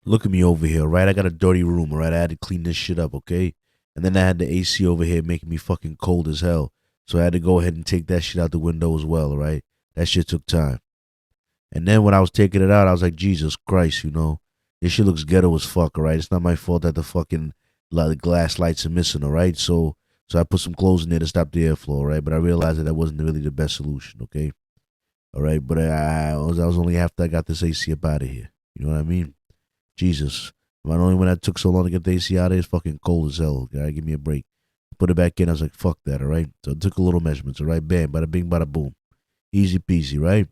Look at me over here, right? I got a dirty room, right? I had to clean this shit up, okay? And then I had the AC over here making me fucking cold as hell. So I had to go ahead and take that shit out the window as well, right? That shit took time. And then when I was taking it out, I was like, Jesus Christ, this shit looks ghetto as fuck, all right? It's not my fault that the fucking glass lights are missing, all right? So I put some clothes in there to stop the airflow, all right? But I realized that wasn't really the best solution, okay? All right, but I was only after I got this AC up out of here. You know what I mean? Jesus. Not only when I took so long to get the AC out of here, it's fucking cold as hell. All right, give me a break. Put it back in. I was like, fuck that, all right? So I took a little measurements, all right? Bam, bada bing, bada boom. Easy peasy, right?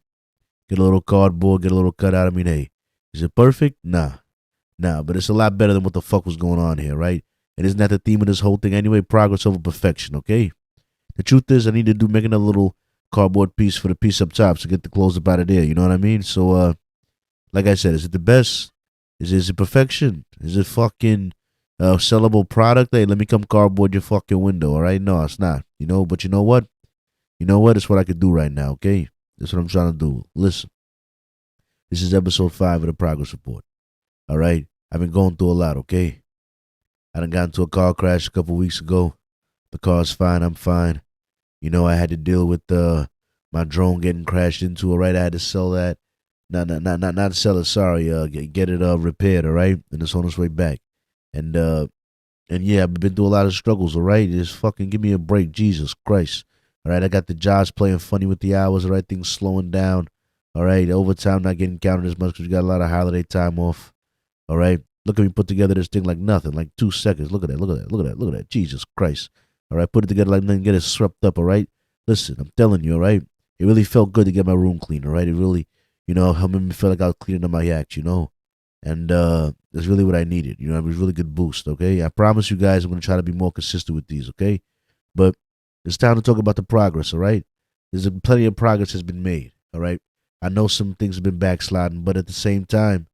Get a little cardboard, get a little cut out. I mean, hey, is it perfect? Nah. Nah, but it's a lot better than what the fuck was going on here, right? And isn't that the theme of this whole thing anyway? Progress over perfection, okay? The truth is, I need to make another little cardboard piece for the piece up top to get the clothes up out of there. You know what I mean? So, like I said, is it the best? Is it perfection? Is it fucking sellable product? Hey, let me come cardboard your fucking window. All right? No, it's not. But you know what? You know what? It's what I could do right now. Okay, that's what I'm trying to do. Listen, this is episode 5 of the progress report. All right, I've been going through a lot. Okay, I done got into a car crash a couple weeks ago. The car's fine. I'm fine. I had to deal with my drone getting crashed into. All right, I had to sell that. Not sell it. Sorry, get it repaired. All right, and it's on its way back. And yeah, I've been through a lot of struggles. All right, just fucking give me a break, Jesus Christ. All right, I got the jobs playing funny with the hours. All right, things slowing down. All right, overtime not getting counted as much because we got a lot of holiday time off. All right, look at me put together this thing like nothing, like 2 seconds. Look at that, look at that, look at that, look at that. Jesus Christ. All right, put it together like nothing, get it swept up. All right, listen, I'm telling you. All right, it really felt good to get my room clean. All right, it really, helped me feel like I was cleaning up my act. And that's really what I needed. It was a really good boost. Okay, I promise you guys, I'm gonna try to be more consistent with these. Okay, but it's time to talk about the progress. All right, there's plenty of progress has been made. All right, I know some things have been backsliding, but at the same time,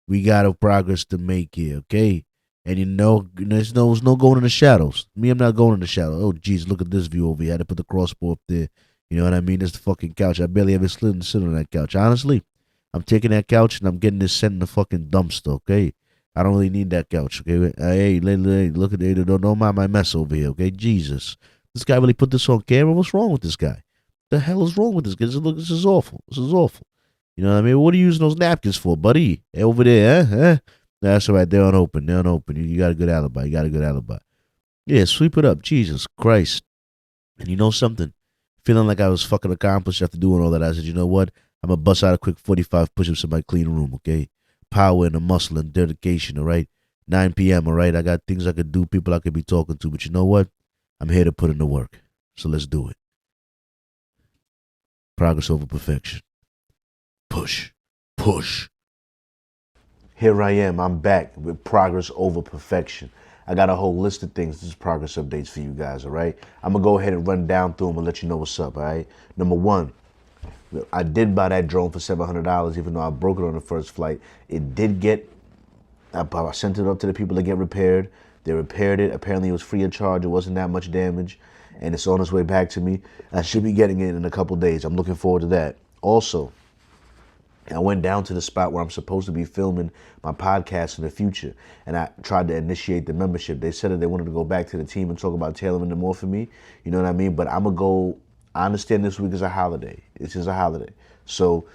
we got a progress to make here. Okay, and there's no going in the shadows. Me, I'm not going in the shadows. Oh, geez, look at this view over here. I had to put the crossbar up there. You know what I mean? That's the fucking couch. I barely ever sit on that couch. Honestly, I'm taking that couch and I'm getting this sent in the fucking dumpster, okay? I don't really need that couch, okay? Hey, look at it. Don't mind my mess over here, okay? Jesus. This guy really put this on camera? What's wrong with this guy? The hell is wrong with this guy? This is awful. This is awful. You know what I mean? What are you using those napkins for, buddy? Hey, over there, huh? That's all right. They're unopened. They're unopened. You got a good alibi. You got a good alibi. Yeah, sweep it up. Jesus Christ. And you know something? Feeling like I was fucking accomplished after doing all that, I said, you know what? I'm gonna bust out a quick 45 push-ups in my clean room, okay? Power and the muscle and dedication, all right? 9 p.m., all right? I got things I could do, people I could be talking to, but you know what? I'm here to put in the work. So let's do it. Progress over perfection. Push. Push. Here I am. I'm back with progress over perfection. I got a whole list of things. This is progress updates for you guys, all right? I'm going to go ahead and run down through them and let you know what's up, all right? Number one, I did buy that drone for $700, even though I broke it on the first flight. It did get, I sent it up to the people to get repaired. They repaired it. Apparently, it was free of charge. It wasn't that much damage. And it's on its way back to me. I should be getting it in a couple days. I'm looking forward to that. Also, I went down to the spot where I'm supposed to be filming my podcast in the future, and I tried to initiate the membership. They said that they wanted to go back to the team and talk about tailoring them more for me. You know what I mean? But I'm going to go. I understand this week is a holiday. This is a holiday. So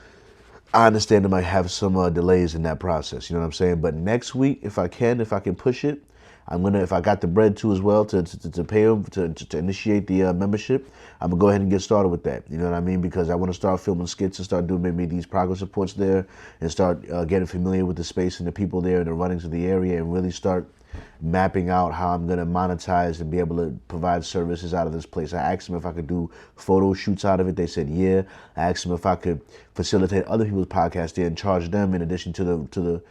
I understand I might have some delays in that process. You know what I'm saying? But next week, if I can push it, I'm gonna. If I got the bread too as well to pay them to initiate the membership, I'm gonna go ahead and get started with that. You know what I mean? Because I want to start filming skits and start doing maybe these progress reports there, and start getting familiar with the space and the people there and the runnings of the area, and really start mapping out how I'm gonna monetize and be able to provide services out of this place. I asked them if I could do photo shoots out of it. They said yeah. I asked them if I could facilitate other people's podcasts there and charge them in addition to the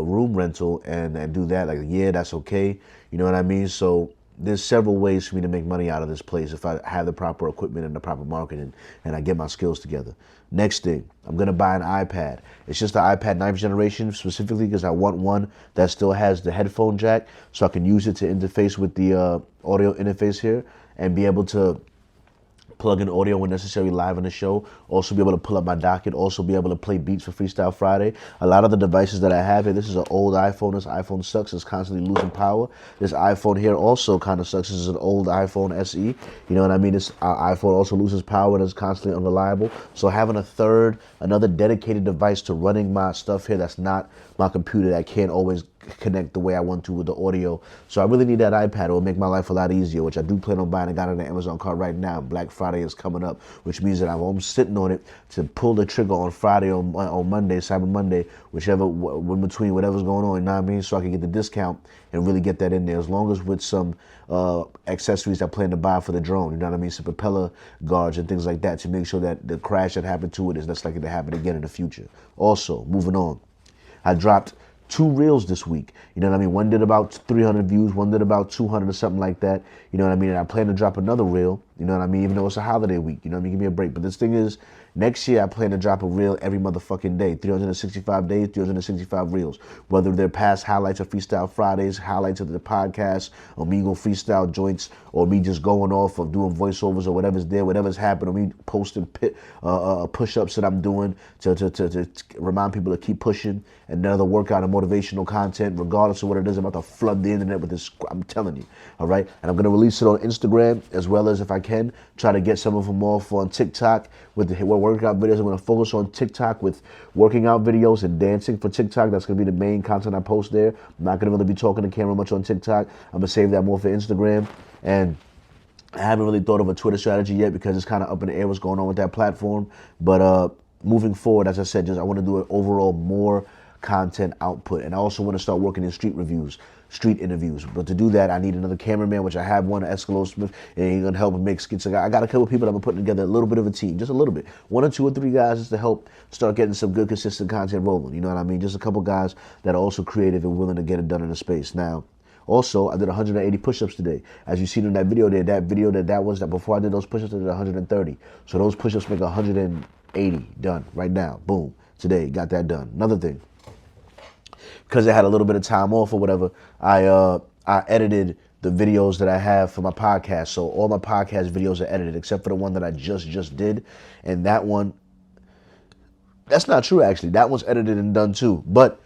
room rental and do that. Like, yeah, that's okay. You know what I mean? So there's several ways for me to make money out of this place if I have the proper equipment and the proper marketing and I get my skills together. Next thing, I'm going to buy an iPad. It's just the iPad 9th generation specifically because I want one that still has the headphone jack so I can use it to interface with the audio interface here and be able to plug in audio when necessary live in the show, also be able to pull up my docket, also be able to play beats for Freestyle Friday. A lot of the devices that I have here, this is an old iPhone. This iPhone sucks. It's constantly losing power. This iPhone here also kind of sucks. This is an old iPhone SE. You know what I mean? This iPhone also loses power and is constantly unreliable. So having another dedicated device to running my stuff here that's not my computer, that can't always connect the way I want to with the audio. So I really need that iPad. It will make my life a lot easier, which I do plan on buying. I got it on the Amazon cart right now. Black Friday is coming up, which means that I'm sitting on it to pull the trigger on Friday or on Monday, Cyber Monday, whichever, in between whatever's going on, you know what I mean? So I can get the discount and really get that in there, as long as with some accessories I plan to buy for the drone, you know what I mean? Some propeller guards and things like that to make sure that the crash that happened to it is less likely to happen again in the future. Also, moving on, I dropped 2 reels this week. You know what I mean? One did about 300 views, one did about 200 or something like that. You know what I mean? And I plan to drop another reel, you know what I mean? Even though it's a holiday week, you know what I mean? Give me a break. But this thing is, next year I plan to drop a reel every motherfucking day. 365 days, 365 reels. Whether they're past highlights of Freestyle Fridays, highlights of the podcast, or me go freestyle joints, or me just going off of doing voiceovers or whatever's there, whatever's happened, or me posting push-ups that I'm doing to remind people to keep pushing, another workout and motivational content, regardless of what it is. I'm about to flood the internet with this, I'm telling you, all right? And I'm going to release it on Instagram, as well as, if I can, try to get some of them off on TikTok with the workout videos. I'm going to focus on TikTok with working out videos and dancing for TikTok. That's going to be the main content I post there. I'm not going to really be talking to camera much on TikTok. I'm going to save that more for Instagram. And I haven't really thought of a Twitter strategy yet because it's kind of up in the air what's going on with that platform. But moving forward, as I said, just I want to do an overall more content output. And I also want to start working in street reviews, street interviews. But to do that, I need another cameraman, which I have one, Escalo Smith, and he's going to help me make skits. I got a couple of people that I'm putting together, a little bit of a team, just a little bit. 1 or 2 or 3 guys just to help start getting some good, consistent content rolling. You know what I mean? Just a couple guys that are also creative and willing to get it done in the space. Now, also, I did 180 push-ups today. As you seen in that video there, that was before I did those push-ups, I did 130. So those push-ups make 180 done right now. Boom. Today, got that done. Another thing, because I had a little bit of time off or whatever, I edited the videos that I have for my podcast. So all my podcast videos are edited, except for the one that I just did. And that one, that's not true, actually. That one's edited and done too. But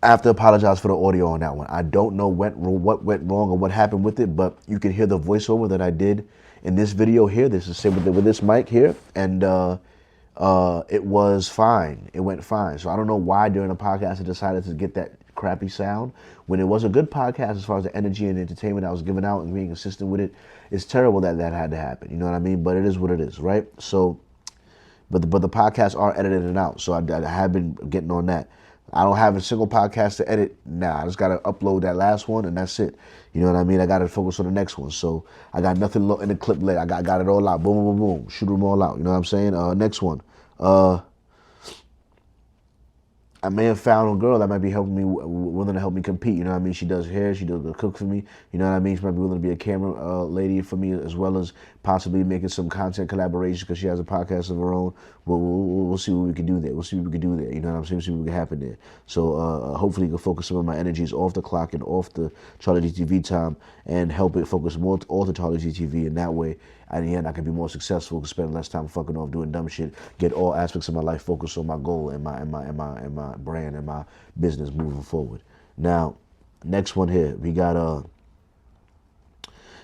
I have to apologize for the audio on that one. I don't know what went wrong or what happened with it, but you can hear the voiceover that I did in this video here. This is with this mic here, and it was fine. It went fine. So I don't know why during the podcast I decided to get that crappy sound when it was a good podcast as far as the energy and entertainment I was giving out and being consistent with it. It's terrible that had to happen. You know what I mean? But it is what it is, right? So, but the podcasts are edited and out. So I have been getting on that. I don't have a single podcast to edit now. I just got to upload that last one, and that's it. You know what I mean? I got to focus on the next one. So I got nothing in the clip late. I got it all out. Boom, boom, boom, boom. Shoot them all out. You know what I'm saying? Next one. I may have found a girl that might be helping me, willing to help me compete. You know what I mean? She does hair. She does cook for me. You know what I mean? She might be willing to be a camera lady for me, as well as possibly making some content collaboration because she has a podcast of her own. We'll see what we can do there. We'll see what we can do there. You know what I'm saying? See what can happen there. So hopefully, you can focus some of my energies off the clock and off the Charlie GTV time and help it focus more off the Charlie GTV. And that way, at the end, I can be more successful, can spend less time fucking off doing dumb shit, get all aspects of my life focused on my goal and my brand and my business moving forward. Now, next one here, we got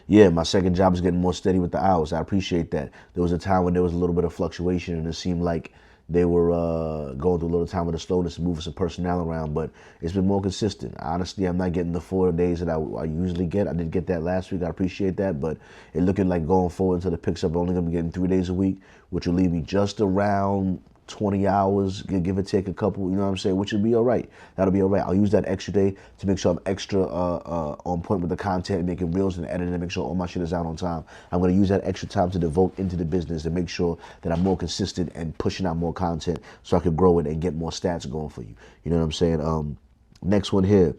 my second job is getting more steady with the hours. I appreciate that. There was a time when there was a little bit of fluctuation and it seemed like they were going through a little time with the slowness and moving some personnel around, but it's been more consistent. Honestly, I'm not getting the 4 days that I usually get. I did get that last week. I appreciate that, but it's looking like going forward until the picks up, I'm only going to be getting 3 days a week, which will leave me just around 20 hours, give or take a couple, you know what I'm saying, which will be all right. That'll be all right. I'll use that extra day to make sure I'm extra on point with the content, making reels and editing, and make sure all my shit is out on time. I'm going to use that extra time to devote into the business and make sure that I'm more consistent and pushing out more content so I can grow it and get more stats going for you. You know what I'm saying? Next one here.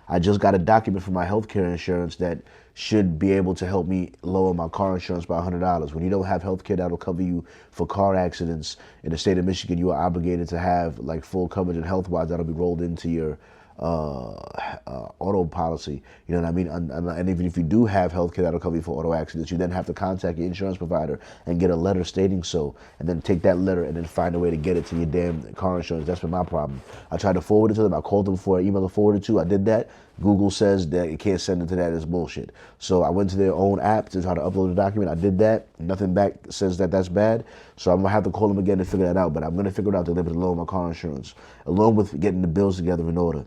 I just got a document for my healthcare insurance that should be able to help me lower my car insurance by $100. When you don't have healthcare that'll cover you for car accidents in the state of Michigan, you are obligated to have like full coverage and health-wise that'll be rolled into your auto policy. You know what I mean? And even if you do have healthcare that'll cover you for auto accidents, you then have to contact your insurance provider and get a letter stating so, and then take that letter and then find a way to get it to your damn car insurance. That's been my problem. I tried to forward it to them. I called them for an email to forward it to. I did that. Google says that you can't send it to that. It's bullshit. So I went to their own app to try to upload the document. I did that. Nothing back says that that's bad. So I'm going to have to call them again to figure that out. But I'm going to figure it out to leave it alone my car insurance, along with getting the bills together in order.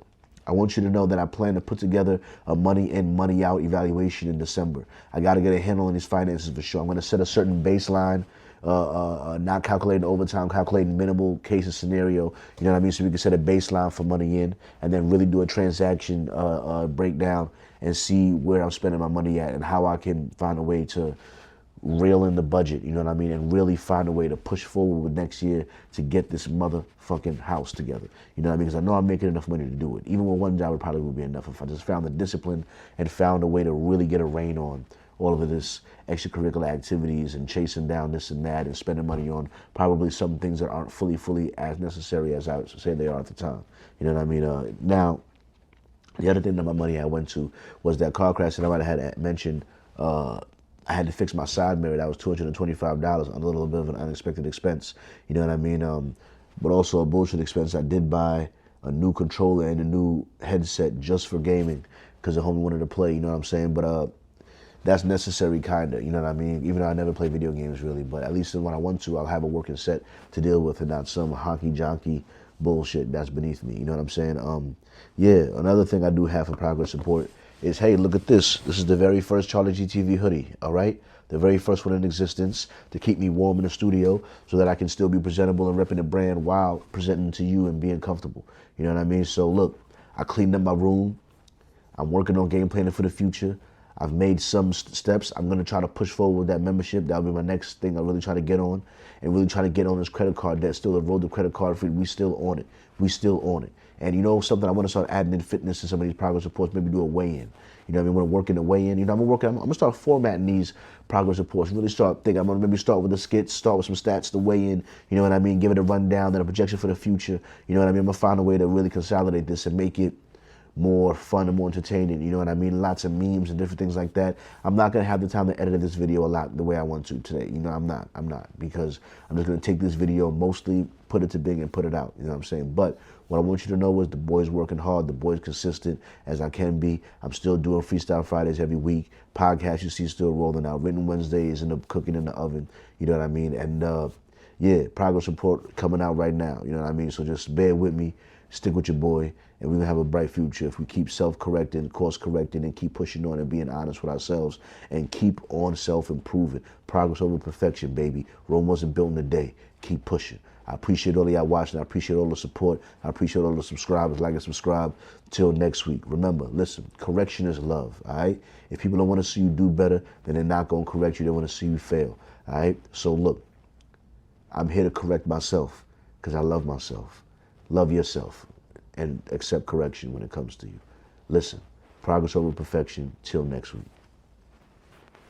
I want you to know that I plan to put together a money in, money out evaluation in December. I got to get a handle on these finances for sure. I'm going to set a certain baseline, not calculating overtime, calculating minimal cases scenario. You know what I mean? So we can set a baseline for money in, and then really do a transaction breakdown and see where I'm spending my money at and how I can find a way to reel in the budget, you know what I mean, and really find a way to push forward with next year to get this motherfucking house together. You know what I mean? Because I know I'm making enough money to do it. Even with one job, it probably would be enough if I just found the discipline and found a way to really get a rein on all of this extracurricular activities and chasing down this and that and spending money on probably some things that aren't fully as necessary as I would say they are at the time. You know what I mean? Now, the other thing that my money I went to was that car crash that I might have had mentioned. I had to fix my side mirror. That was $225 on a little bit of an unexpected expense. You know what I mean? But also a bullshit expense. I did buy a new controller and a new headset just for gaming because the homie wanted to play. You know what I'm saying? But that's necessary, kinda. You know what I mean? Even though I never play video games really, but at least when I want to, I'll have a working set to deal with and not some honky jonky bullshit that's beneath me. You know what I'm saying? Yeah. Another thing I do have for progress support is, hey, look at this. This is the very first Charlie GTV hoodie, all right? The very first one in existence to keep me warm in the studio so that I can still be presentable and repping the brand while presenting to you and being comfortable. You know what I mean? So look, I cleaned up my room. I'm working on game planning for the future. I've made some steps. I'm going to try to push forward with that membership. That'll be my next thing I really try to get on, and really try to get on this credit card debt. Still, the road to credit card free, we still on it. We still on it. And you know something, I want to start adding in fitness to some of these progress reports, maybe do a weigh-in. You know what I mean? When I'm working the weigh-in, you know, I'm going to start formatting these progress reports, really start thinking. I'm going to maybe start with the skits, start with some stats, the weigh-in, you know what I mean? Give it a rundown, then a projection for the future. You know what I mean? I'm going to find a way to really consolidate this and make it more fun and more entertaining, you know what I mean? Lots of memes and different things like that. I'm not gonna have the time to edit this video a lot the way I want to today. You know, I'm not, because I'm just gonna take this video, mostly put it to Bing and put it out, you know what I'm saying? But what I want you to know is the boy's working hard, the boy's consistent as I can be. I'm still doing Freestyle Fridays every week. Podcast you see still rolling out. Written Wednesdays and the cooking in the oven, you know what I mean? And yeah, progress report coming out right now, you know what I mean? So just bear with me, stick with your boy, and we're gonna have a bright future if we keep self-correcting, course-correcting, and keep pushing on and being honest with ourselves and keep on self-improving. Progress over perfection, baby. Rome wasn't built in a day. Keep pushing. I appreciate all of y'all watching. I appreciate all the support. I appreciate all the subscribers. Like and subscribe. Till next week. Remember, listen, correction is love, all right? If people don't want to see you do better, then they're not gonna correct you. They want to see you fail, all right? So look, I'm here to correct myself because I love myself. Love yourself and accept correction when it comes to you. Listen, progress over perfection. Till next week.